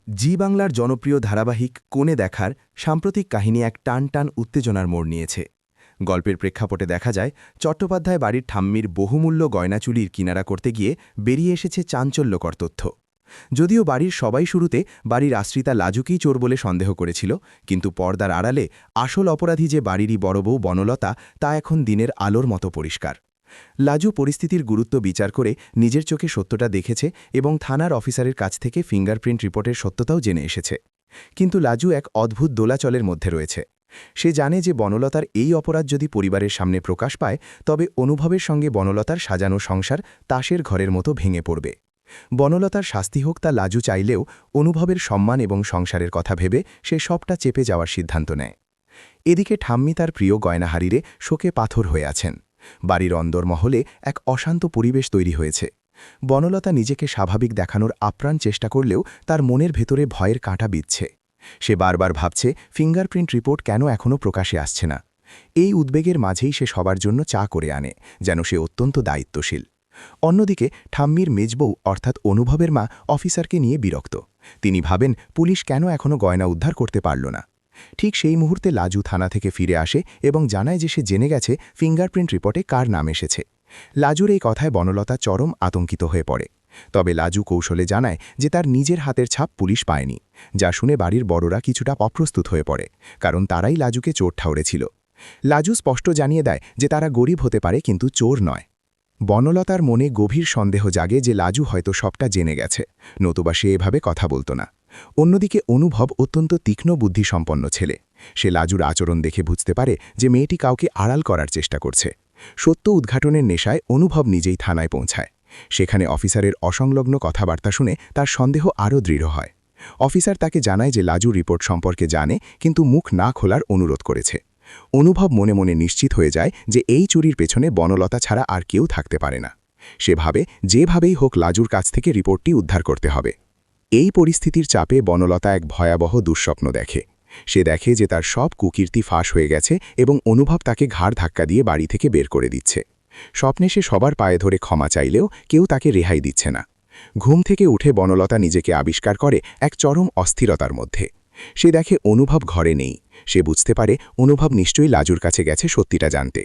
জি বাংলার জনপ্রিয় ধারাবাহিক কোণে দেখার সাম্প্রতিক কাহিনী এক টান টান উত্তেজনার মোড় নিয়েছে। গল্পের প্রেক্ষাপটে দেখা যায় চট্টোপাধ্যায় বাড়ির ঠাম্মির বহুমূল্য গয়নাচুরির কিনারা করতে গিয়ে বেরিয়ে এসেছে চাঞ্চল্যকর তথ্য। যদিও বাড়ির সবাই শুরুতে বাড়ির আশ্রিতা লাজুকেই চোর বলে সন্দেহ করেছিল, কিন্তু পর্দার আড়ালে আসল অপরাধী যে বাড়িরই বড় বউ বনলতা তা এখন দিনের আলোর মতো পরিষ্কার। লাজু পরিস্থিতির গুরুত্ব বিচার করে নিজের চোখে সত্যটা দেখেছে এবং থানার অফিসারের কাছ থেকে ফিঙ্গারপ্রিন্ট রিপোর্টের সত্যতাও জেনে এসেছে। কিন্তু লাজু এক অদ্ভুত দোলাচলের মধ্যে রয়েছে। সে জানে যে বনলতার এই অপরাধ যদি পরিবারের সামনে প্রকাশ পায় তবে অনুভবের সঙ্গে বনলতার সাজানো সংসার তাসের ঘরের মতো ভেঙে পড়বে। বনলতার শাস্তি হোক তা লাজু চাইলেও অনুভবের সম্মান এবং সংসারের কথা ভেবে সে সবটা চেপে যাওয়ার সিদ্ধান্ত নেয়। এদিকে ঠাম্মি তার প্রিয় গয়না হারিয়ে শোকে পাথর হয়ে আছেন। বাড়ির অন্দরমহলে এক অশান্ত পরিবেশ তৈরি হয়েছে। বনলতা নিজেকে স্বাভাবিক দেখানোর আপ্রাণ চেষ্টা করলেও তার মনের ভেতরে ভয়ের কাঁটা বিঁধছে। সে বারবার ভাবছে ফিঙ্গারপ্রিন্ট রিপোর্ট কেন এখনও প্রকাশে আসছে না। এই উদ্বেগের মাঝেই সে সবার জন্য চা করে আনে, যেন সে অত্যন্ত দায়িত্বশীল। অন্যদিকে ঠাম্মির মেজবউ অর্থাৎ অনুভবের মা অফিসারকে নিয়ে বিরক্ত। তিনি ভাবেন পুলিশ কেন এখনও গয়না উদ্ধার করতে পারল না। ঠিক সেই মুহূর্তে লাজু থানা থেকে ফিরে আসে এবং জানায় যে সে জেনে গেছে ফিঙ্গারপ্রিন্ট রিপোর্টে কার নাম এসেছে। লাজুর এই কথায় বনলতা চরম আতঙ্কিত হয়ে পড়ে। তবে লাজু কৌশলে জানায় যে তার নিজের হাতের ছাপ পুলিশ পায়নি, যা শুনে বাড়ির বড়রা কিছুটা অপ্রস্তুত হয়ে পড়ে, কারণ তারাই লাজুকে চোর ঠাউরেছিল। লাজু স্পষ্ট জানিয়ে দেয় যে তারা গরিব হতে পারে কিন্তু চোর নয়। বনলতার মনে গভীর সন্দেহ জাগে যে লাজু হয়তো সবটা জেনে গেছে, নতুবা সে এভাবে কথা বলতো না। অন্যদিকে অনুভব অত্যন্ত তীক্ষ্ণ বুদ্ধিসম্পন্ন ছেলে। সে লাজুর আচরণ দেখে বুঝতে পারে যে মেয়েটি কাউকে আড়াল করার চেষ্টা করছে। সত্য উদ্ঘাটনের নেশায় অনুভব নিজেই থানায় পৌঁছায়। সেখানে অফিসারের অসংলগ্ন কথাবার্তা শুনে তার সন্দেহ আরও দৃঢ় হয়। অফিসার তাকে জানায় যে লাজু রিপোর্ট সম্পর্কে জানে কিন্তু মুখ না খোলার অনুরোধ করেছে। অনুভব মনে মনে নিশ্চিত হয়ে যায় যে এই চুরির পেছনে বনলতা ছাড়া আর কেউ থাকতে পারে না। সে ভাবে যেভাবেই হোক লাজুর কাছ থেকে রিপোর্টটি উদ্ধার করতে হবে। এই পরিস্থিতির চাপে বনলতা এক ভয়াবহ দুঃস্বপ্ন দেখে। সে দেখে যে তার সব কুকীর্তি ফাঁস হয়ে গেছে এবং অনুভব তাকে ঘাড় ধাক্কা দিয়ে বাড়ি থেকে বের করে দিচ্ছে। স্বপ্নে সে সবার পায়ে ধরে ক্ষমা চাইলেও কেউ তাকে রেহাই দিচ্ছে না। ঘুম থেকে উঠে বনলতা নিজেকে আবিষ্কার করে এক চরম অস্থিরতার মধ্যে। সে দেখে অনুভব ঘরে নেই। সে বুঝতে পারে অনুভব নিশ্চয়ই লাজুর কাছে গেছে সত্যিটা জানতে।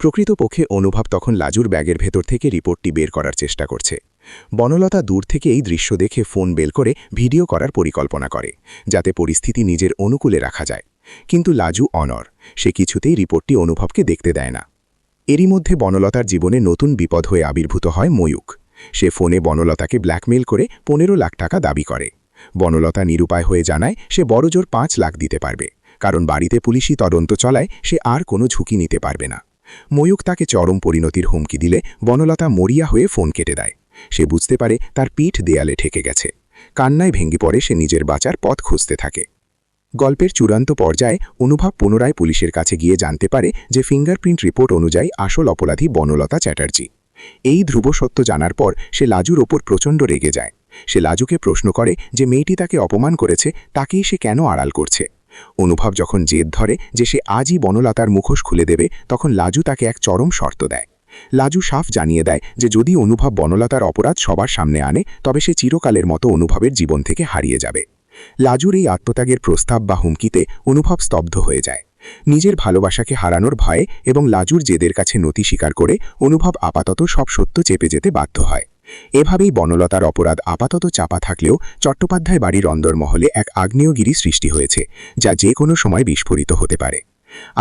প্রকৃতপক্ষে অনুভব তখন লাজুর ব্যাগের ভেতর থেকে রিপোর্টটি বের করার চেষ্টা করছে। বনলতা দূর থেকে এই দৃশ্য দেখে ফোন বের করে ভিডিও করার পরিকল্পনা করে, যাতে পরিস্থিতি নিজের অনুকূলে রাখা যায়। কিন্তু লাজু অনড়। সে কিছুতেই রিপোর্টটি অনুভবকে দেখতে দেয় না। এরই মধ্যে বনলতার জীবনে নতুন বিপদ হয়ে আবির্ভূত হয় ময়ূক। সে ফোনে বনলতাকে ব্ল্যাকমেইল করে 15 লাখ টাকা দাবি করে। বনলতা নিরুপায় হয়ে জানায় সে বড়জোর 5 লাখ দিতে পারবে, কারণ বাড়িতে পুলিশি তদন্ত চলায় সে আর কোনো ঝুঁকি নিতে পারবে না। ময়ূক তাকে চরম পরিণতির হুমকি দিলে বনলতা মরিয়া হয়ে ফোন কেটে দেয়। সে বুঝতে পারে তার পিঠ দেয়ালে ঠেকে গেছে। কান্নায় ভেঙে পড়ে সে নিজের বাঁচার পথ খুঁজতে থাকে। গল্পের চূড়ান্ত পর্যায়ে অনুভব পুনরায় পুলিশের কাছে গিয়ে জানতে পারে যে ফিঙ্গারপ্রিন্ট রিপোর্ট অনুযায়ী আসল অপরাধী বনলতা চ্যাটার্জি। এই ধ্রুব সত্য জানার পর সে লাজুর ওপর প্রচণ্ড রেগে যায়। সে লাজুকে প্রশ্ন করে যে মেয়েটি তাকে অপমান করেছে, তাকেই সে কেন আড়াল করছে। অনুভব যখন জেদ ধরে যে সে আজই বনলতার মুখোশ খুলে দেবে, তখন লাজু তাকে এক চরম শর্ত দেয়। লাজু সাফ জানিয়ে দেয় যে যদি অনুভব বনলতার অপরাধ সবার সামনে আনে তবে সে চিরকালের মতো অনুভবের জীবন থেকে হারিয়ে যাবে। লাজুর এই আত্মত্যাগের প্রস্তাব বা হুমকিতে অনুভব স্তব্ধ হয়ে যায়। নিজের ভালোবাসাকে হারানোর ভয়ে এবং লাজুর জেদের কাছে নতি স্বীকার করে অনুভব আপাতত সব সত্য চেপে যেতে বাধ্য হয়। এভাবেই বনলতার অপরাধ আপাতত চাপা থাকলেও চট্টোপাধ্যায় বাড়ির অন্দরমহলে এক আগ্নেয়গিরি সৃষ্টি হয়েছে, যা যে কোনো সময় বিস্ফোরিত হতে পারে।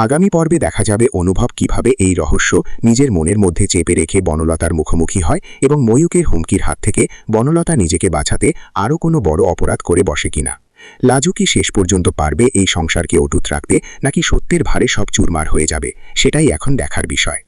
আগামী পর্বে দেখা যাবে অনুভব কিভাবে এই রহস্য নিজের মনের মধ্যে চেপে রেখে বনলতার মুখোমুখি হয় এবং ময়ূকের হুমকির হাত থেকে বনলতা নিজেকে বাঁচাতে আরও কোনো বড় অপরাধ করে বসে কিনা। লাজু কি শেষ পর্যন্ত পারবে এই সংসারকে অটুট রাখতে, নাকি সত্যের ভারে সব চুরমার হয়ে যাবে, সেটাই এখন দেখার বিষয়।